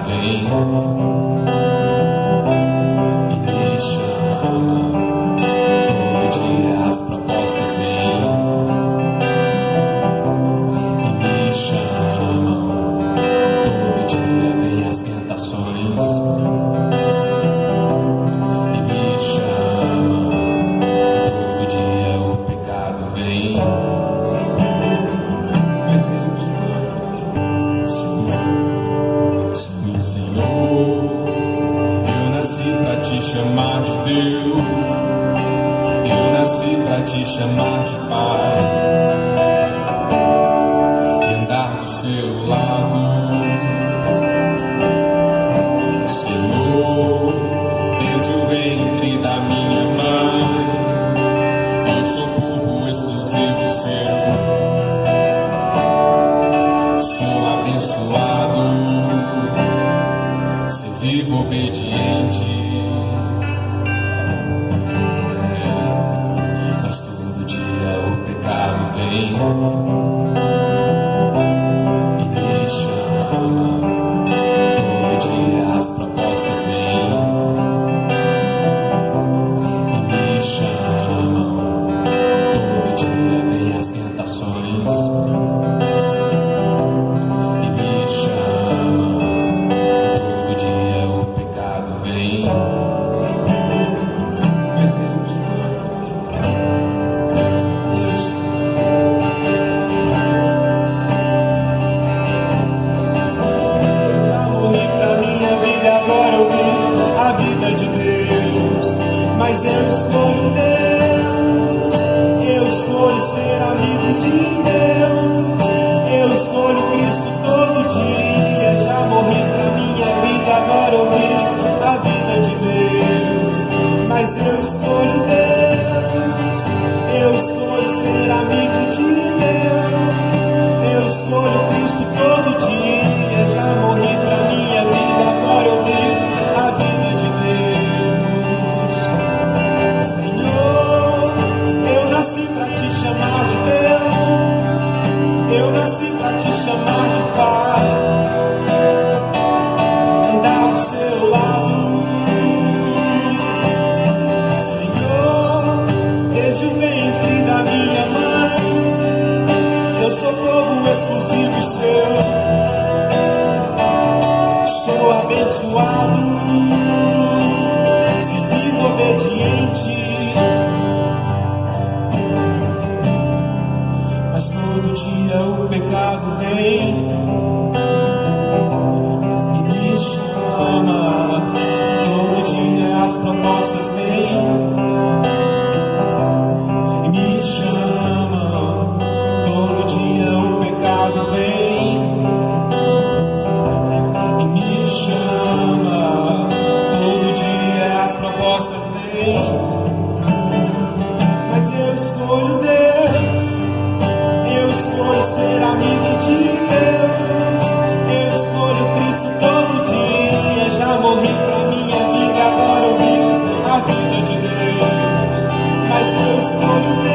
vem e me chama. Todo dia as propostas vêm e me chamam. Todo dia vem as tentações e me chamam. Todo dia o pecado vem. Mas eu estou, sim, Senhor, eu nasci pra te chamar de Deus, eu nasci pra te chamar de Pai e andar do seu lado. Senhor, desde o ventre da minha mãe, eu sou povo exclusivo seu. Sou abençoado, se vivo obediente. Mas todo dia o pecado vem e me chama. Todo dia as propostas vêm e me chamam. Todo dia vem as tentações e me chamam. Todo dia o pecado vem. Mas eu estou. Já morri pra minha vida, agora eu vivo a vida de Deus. Mas eu escolho Deus, eu escolho ser amigo de Deus, eu escolho Cristo todo dia. Já morri pra minha vida, agora eu vivo a vida de Deus. Mas eu escolho Deus, eu escolho ser amigo de Deus, eu escolho Cristo todo dia. Já morri pra minha vida, agora eu vivo a vida de Deus. Senhor, eu nasci pra te chamar de Deus, eu nasci pra te chamar de Pai, andar do seu lado. Senhor, desde o ventre da minha mãe, eu sou povo exclusivo seu. Sou abençoado, se vivo obediente. Mas todo dia o pecado vem e me chama. Todo dia as propostas vêm e me chamam. Todo dia o pecado vem e me chama. Todo dia as propostas vêm. Mas eu escolho Deus, eu escolho ser amigo de Deus, eu escolho Cristo todo dia. Já morri pra minha vida, agora eu vivo a vida de Deus. Mas eu escolho Deus,